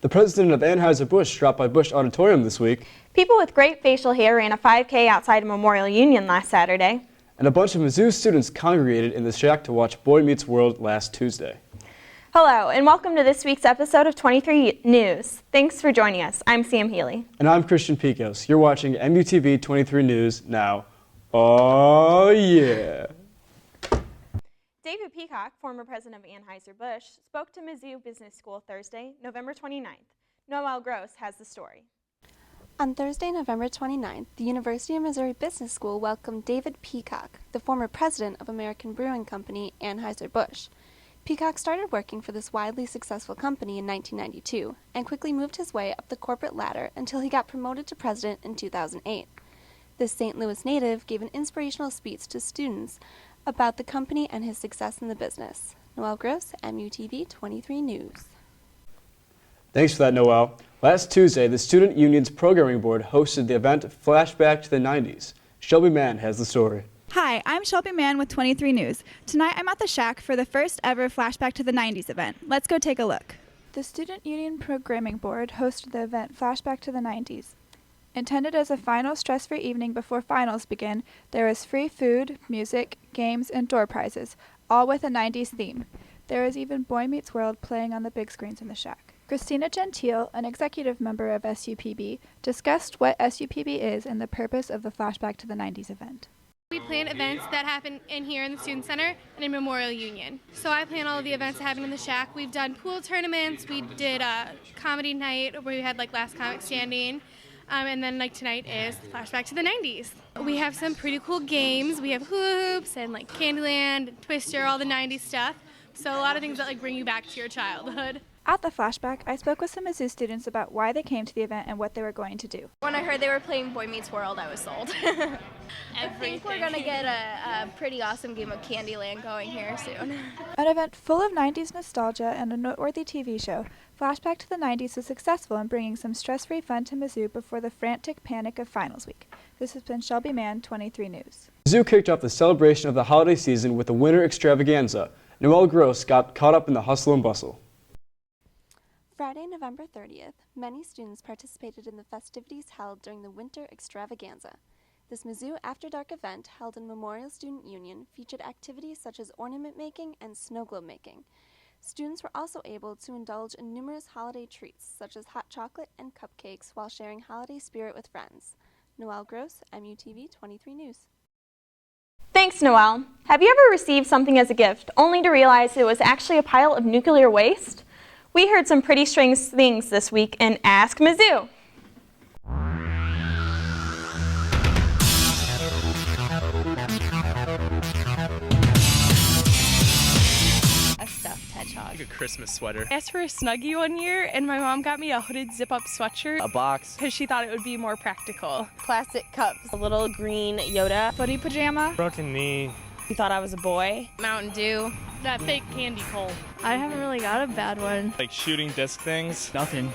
The president of Anheuser-Busch dropped by Busch Auditorium this week. People with great facial hair ran a 5K outside of Memorial Union last Saturday. And a bunch of Mizzou students congregated in the Shack to watch Boy Meets World last Tuesday. Hello, and welcome to this week's episode of 23 News. Thanks for joining us. I'm Sam Healy. And I'm Christian Picos. You're watching MUTV 23 News now. Oh, yeah. David Peacock, former president of Anheuser-Busch, spoke to Mizzou Business School Thursday, November 29th. Noel Gross has the story. On Thursday, November 29th, the University of Missouri Business School welcomed David Peacock, the former president of American Brewing Company, Anheuser-Busch. Peacock started working for this widely successful company in 1992 and quickly moved his way up the corporate ladder until he got promoted to president in 2008. This St. Louis native gave an inspirational speech to students about the company and his success in the business. Noel Gross, MUTV 23 News. Thanks for that, Noel. Last Tuesday, the Student Union's programming board hosted the event Flashback to the 90s. Shelby Mann has the story. Hi, I'm Shelby Mann with 23 News. Tonight I'm at the Shack for the first ever Flashback to the 90s event. Let's go take a look. The Student Union Programming Board hosted the event Flashback to the 90s. Intended as a final stress-free evening before finals begin, there is free food, music, games, and door prizes, all with a 90s theme. There is even Boy Meets World playing on the big screens in the Shack. Christina Gentile, an executive member of SUPB, discussed what SUPB is and the purpose of the Flashback to the 90s event. We plan events that happen in here in the Student Center and in Memorial Union. So I plan all of the events that happen in the Shack. We've done pool tournaments, we did a comedy night where we had like Last Comic Standing. And then like tonight is Flashback to the 90s. We have some pretty cool games. We have hoops and like Candyland, Twister, all the 90s stuff. So a lot of things that like bring you back to your childhood. At the Flashback, I spoke with some Mizzou students about why they came to the event and what they were going to do. When I heard they were playing Boy Meets World, I was sold. I think we're going to get a pretty awesome game of Candyland going here soon. An event full of 90s nostalgia and a noteworthy TV show, Flashback to the 90s was successful in bringing some stress-free fun to Mizzou before the frantic panic of finals week. This has been Shelby Mann, 23 News. Mizzou kicked off the celebration of the holiday season with a winter extravaganza. Noel Gross got caught up in the hustle and bustle. Friday, November 30th, many students participated in the festivities held during the Winter Extravaganza. This Mizzou After Dark event held in Memorial Student Union featured activities such as ornament making and snow globe making. Students were also able to indulge in numerous holiday treats such as hot chocolate and cupcakes while sharing holiday spirit with friends. Noel Gross, MUTV 23 News. Thanks, Noel. Have you ever received something as a gift only to realize it was actually a pile of nuclear waste? We heard some pretty strange things this week in Ask Mizzou. A stuffed hedgehog. Like a Christmas sweater. I asked for a Snuggie one year, and my mom got me a hooded zip-up sweatshirt. A box. Because she thought it would be more practical. Plastic cups. A little green Yoda footy pajama. Broken knee. He thought I was a boy. Mountain Dew. That fake candy pole. I haven't really got a bad one. Like shooting disc things. Nothing.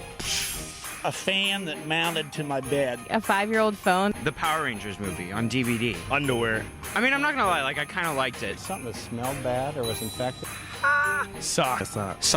A fan that mounted to my bed. A 5-year-old phone. The Power Rangers movie on DVD. Underwear. I mean, I'm not gonna lie, like I kind of liked it. Something that smelled bad or was infected. Socks. Socks.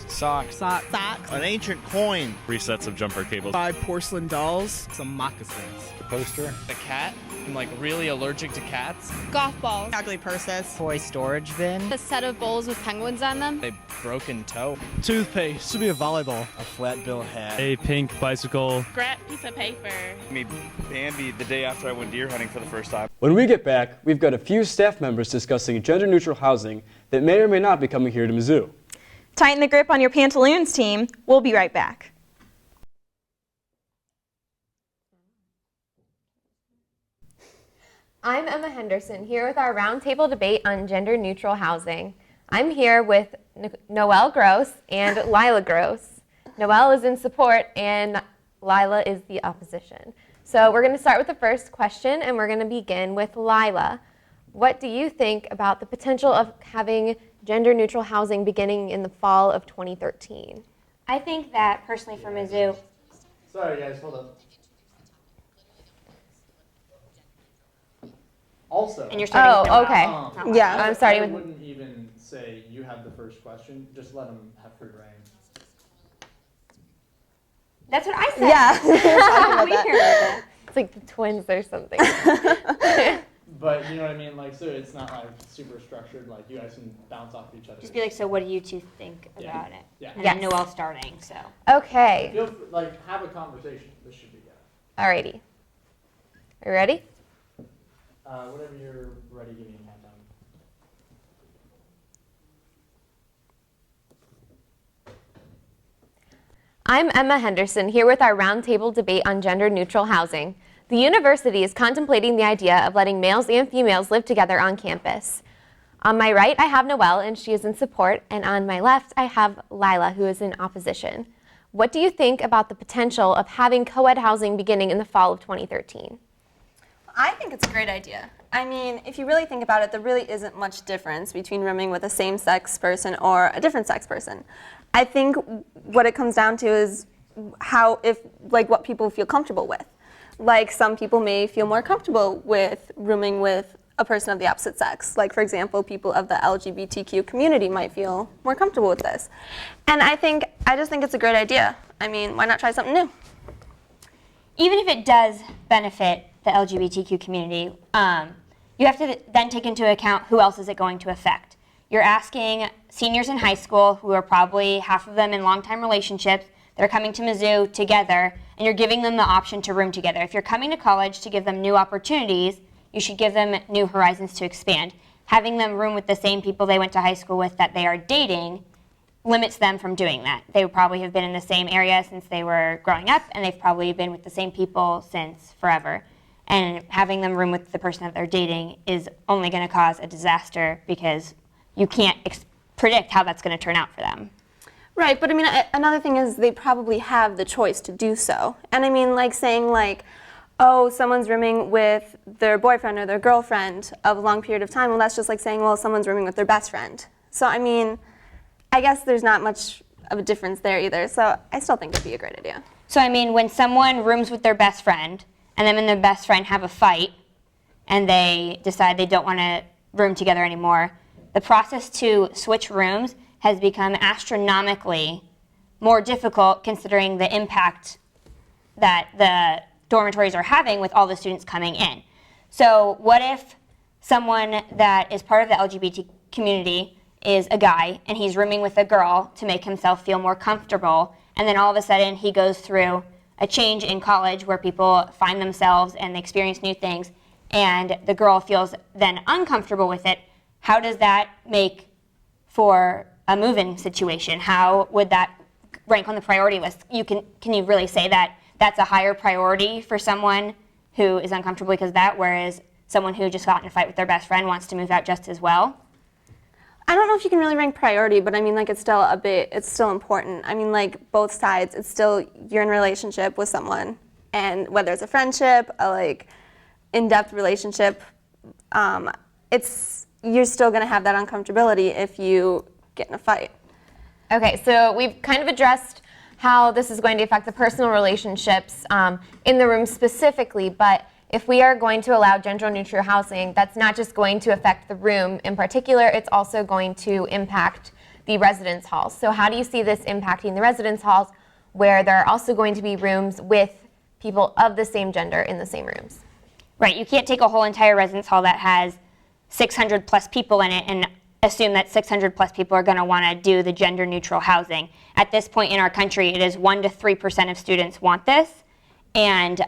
Socks. Socks. An ancient coin. Resets of jumper cables. 5 porcelain dolls. Some moccasins. A poster. A cat. I'm like really allergic to cats. Golf balls. Ugly purses. Toy storage bin. A set of bowls with penguins on them. A broken toe. Toothpaste. This would be a volleyball. A flat bill hat. A pink bicycle. Scrap piece of paper. Made Bambi the day after I went deer hunting for the first time. When we get back, we've got a few staff members discussing gender-neutral housing that may or may not be coming here to Mizzou. Tighten the grip on your pantaloons, team. We'll be right back. I'm Emma Henderson, here with our roundtable debate on gender-neutral housing. I'm here with Noel Gross and Lila Gross. Noel is in support and Lila is the opposition. So we're going to start with the first question, and we're going to begin with Lila. What do you think about the potential of having gender-neutral housing beginning in the fall of 2013? I think that, personally, for Mizzou... Sorry, guys, hold up. Also, and you're starting okay. Yeah. I'm sorry. I wouldn't even say you have the first question. Just let them have free reign. That's what I said. Yeah. We hear that. It's like the twins or something. But you know what I mean? Like, so it's not like super structured, like you guys can bounce off each other. Just be like, so what do you two think Yeah. about it? Yeah. And Yes. then Noelle's starting, so. Okay. Feel like, have a conversation. This should be good. Alrighty. Are you ready? Whenever you're ready, give me a countdown. I'm Emma Henderson, here with our roundtable debate on gender-neutral housing. The university is contemplating the idea of letting males and females live together on campus. On my right, I have Noelle, and she is in support, and on my left, I have Lila, who is in opposition. What do you think about the potential of having co-ed housing beginning in the fall of 2013? I think it's a great idea. I mean, if you really think about it, there really isn't much difference between rooming with a same-sex person or a different-sex person. I think what it comes down to is what people feel comfortable with. Like, some people may feel more comfortable with rooming with a person of the opposite sex. Like, for example, people of the LGBTQ community might feel more comfortable with this. And I just think it's a great idea. I mean, why not try something new? Even if it does benefit the LGBTQ community, you have to then take into account who else is it going to affect. You're asking seniors in high school, who are probably half of them in long-time relationships, they're coming to Mizzou together, and you're giving them the option to room together. If you're coming to college to give them new opportunities, you should give them new horizons to expand. Having them room with the same people they went to high school with that they are dating limits them from doing that. They would probably have been in the same area since they were growing up, and they've probably been with the same people since forever. And having them room with the person that they're dating is only going to cause a disaster because you can't predict how that's going to turn out for them. Right, but I mean, another thing is they probably have the choice to do so. And I mean, like saying like, oh, someone's rooming with their boyfriend or their girlfriend of a long period of time, well, that's just like saying, well, someone's rooming with their best friend. So I mean, I guess there's not much of a difference there either. So I still think it'd be a great idea. So I mean, when someone rooms with their best friend, and then when their best friend have a fight, and they decide they don't want to room together anymore, the process to switch rooms has become astronomically more difficult considering the impact that the dormitories are having with all the students coming in. So what if someone that is part of the LGBT community is a guy and he's rooming with a girl to make himself feel more comfortable, and then all of a sudden he goes through a change in college where people find themselves and they experience new things, and the girl feels then uncomfortable with it? How does that make for a move-in situation? How would that rank on the priority list? Can you really say that that's a higher priority for someone who is uncomfortable because of that, whereas someone who just got in a fight with their best friend wants to move out just as well? I don't know if you can really rank priority, but I mean, like, it's still important. I mean, like, both sides, it's still, you're in a relationship with someone, and whether it's a friendship, a like in-depth relationship, you're still going to have that uncomfortability if you get in a fight. Okay, so we've kind of addressed how this is going to affect the personal relationships in the room specifically, but if we are going to allow gender-neutral housing, that's not just going to affect the room in particular, it's also going to impact the residence halls. So how do you see this impacting the residence halls where there are also going to be rooms with people of the same gender in the same rooms? Right, you can't take a whole entire residence hall that has 600 plus people in it and assume that 600 plus people are going to want to do the gender neutral housing. At this point in our country, it is 1% to 3% of students want this, and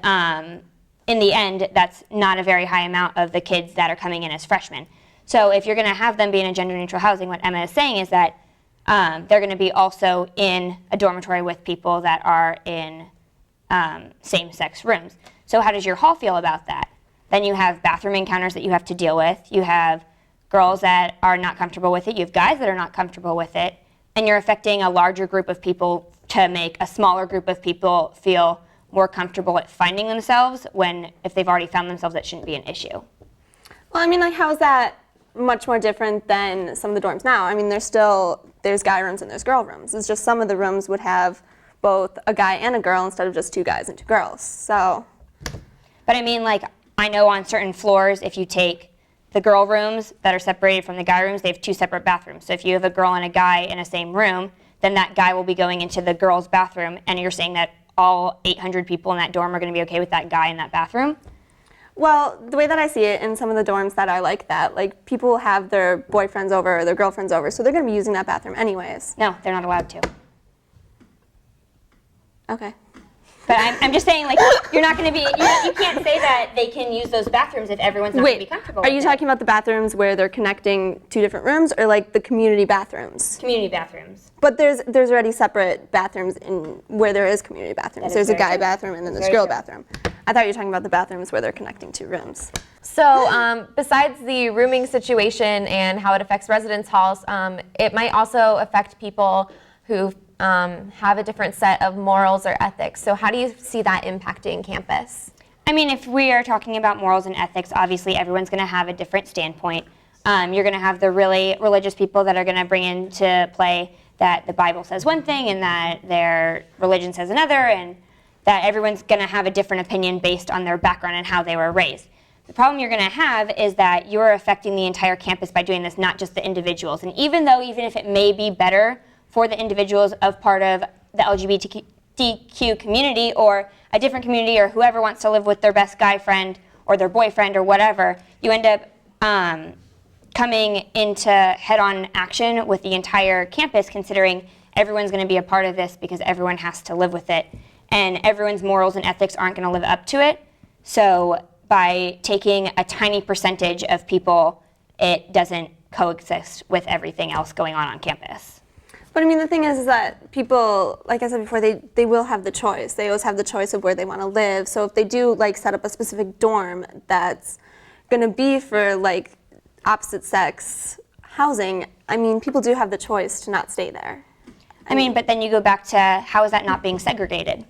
in the end, that's not a very high amount of the kids that are coming in as freshmen. So if you're going to have them be in a gender neutral housing, what Emma is saying is that they're going to be also in a dormitory with people that are in same-sex rooms. So how does your hall feel about that? Then you have bathroom encounters that you have to deal with. You have girls that are not comfortable with it. You have guys that are not comfortable with it. And you're affecting a larger group of people to make a smaller group of people feel more comfortable at finding themselves when, if they've already found themselves, that shouldn't be an issue. Well, I mean, like, how is that much more different than some of the dorms now? I mean, there's guy rooms and there's girl rooms. It's just some of the rooms would have both a guy and a girl instead of just two guys and two girls. So. But I mean, like, I know on certain floors, if you take the girl rooms that are separated from the guy rooms, they have two separate bathrooms. So if you have a girl and a guy in a same room, then that guy will be going into the girl's bathroom, and you're saying that all 800 people in that dorm are going to be okay with that guy in that bathroom? Well, the way that I see it in some of the dorms that are like that, like people have their boyfriends over or their girlfriends over, so they're going to be using that bathroom anyways. No, they're not allowed to. Okay. But I'm just saying, like, you're not going to be, you can't say that they can use those bathrooms if everyone's not going to be comfortable Are you with it. talking about the bathrooms where they're connecting two different rooms, or like the community bathrooms? Community bathrooms. But there's already separate bathrooms in where there is community bathrooms. That is There's a very guy true. bathroom and then there's Very girl true. bathroom. I thought you were talking about the bathrooms where they're connecting two rooms. So besides the rooming situation and how it affects residence halls, it might also affect people who have a different set of morals or ethics. So how do you see that impacting campus? I mean, if we are talking about morals and ethics, obviously everyone's going to have a different standpoint. You're going to have the really religious people that are going to bring into play that the Bible says one thing and that their religion says another, and that everyone's going to have a different opinion based on their background and how they were raised. The problem you're going to have is that you're affecting the entire campus by doing this, not just the individuals. And even if it may be better for the individuals of part of the LGBTQ community or a different community or whoever wants to live with their best guy friend or their boyfriend or whatever, you end up coming into head-on action with the entire campus, considering everyone's going to be a part of this because everyone has to live with it. And everyone's morals and ethics aren't going to live up to it. So by taking a tiny percentage of people, it doesn't coexist with everything else going on campus. But I mean, the thing is that people, like I said before, they will have the choice. They always have the choice of where they want to live. So if they do like set up a specific dorm that's going to be for like opposite sex housing, I mean, people do have the choice to not stay there. I mean, but then you go back to how is that not being segregated?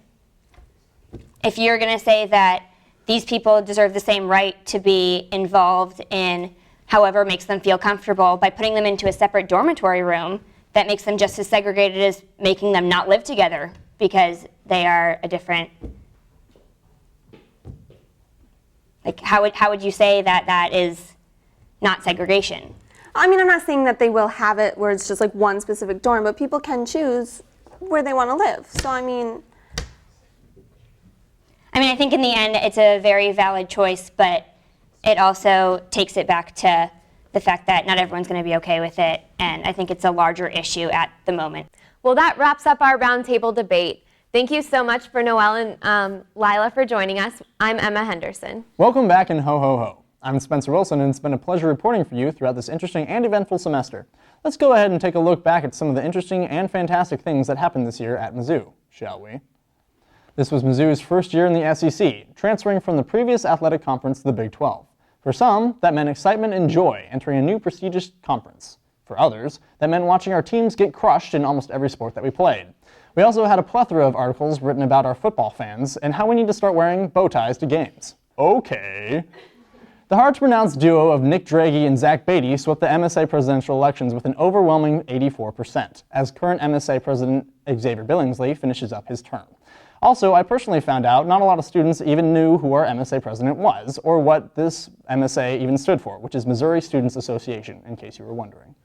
If you're going to say that these people deserve the same right to be involved in however makes them feel comfortable by putting them into a separate dormitory room, that makes them just as segregated as making them not live together because they are a different. Like, how would you say that that is not segregation? I mean, I'm not saying that they will have it where it's just like one specific dorm, but people can choose where they want to live. So, I mean, I think in the end it's a very valid choice, but it also takes it back to the fact that not everyone's going to be okay with it, and I think it's a larger issue at the moment. Well, that wraps up our roundtable debate. Thank you so much for Noelle and Lila for joining us. I'm Emma Henderson. Welcome back and ho ho ho. I'm Spencer Wilson, and it's been a pleasure reporting for you throughout this interesting and eventful semester. Let's go ahead and take a look back at some of the interesting and fantastic things that happened this year at Mizzou, shall we? This was Mizzou's first year in the SEC, transferring from the previous athletic conference to the Big 12. For some, that meant excitement and joy entering a new prestigious conference. For others, that meant watching our teams get crushed in almost every sport that we played. We also had a plethora of articles written about our football fans and how we need to start wearing bow ties to games. Okay. The hard-to-pronounce duo of Nick Draghi and Zach Beatty swept the MSA presidential elections with an overwhelming 84%, as current MSA President Xavier Billingsley finishes up his term. Also, I personally found out not a lot of students even knew who our MSA president was, or what this MSA even stood for, which is Missouri Students Association, in case you were wondering.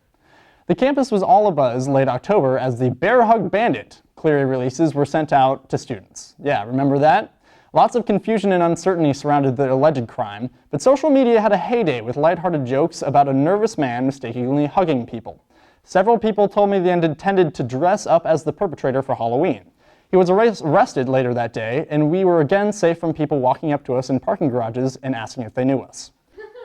The campus was all abuzz late October as the Bear Hug Bandit Cleary releases were sent out to students. Yeah, remember that? Lots of confusion and uncertainty surrounded the alleged crime, but social media had a heyday with lighthearted jokes about a nervous man mistakenly hugging people. Several people told me they intended to dress up as the perpetrator for Halloween. He was arrested later that day, and we were again safe from people walking up to us in parking garages and asking if they knew us.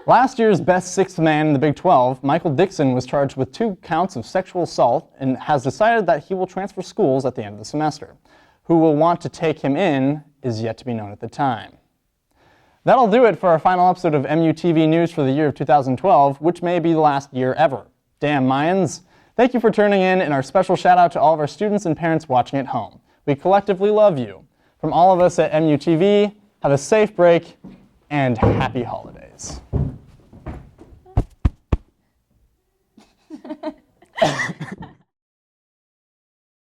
Last year's best sixth man in the Big 12, Michael Dixon, was charged with 2 counts of sexual assault and has decided that he will transfer schools at the end of the semester. Who will want to take him in is yet to be known at the time. That'll do it for our final episode of MUTV News for the year of 2012, which may be the last year ever. Damn Mayans! Thank you for tuning in, and our special shout out to all of our students and parents watching at home. We collectively love you. From all of us at MUTV, have a safe break and happy holidays.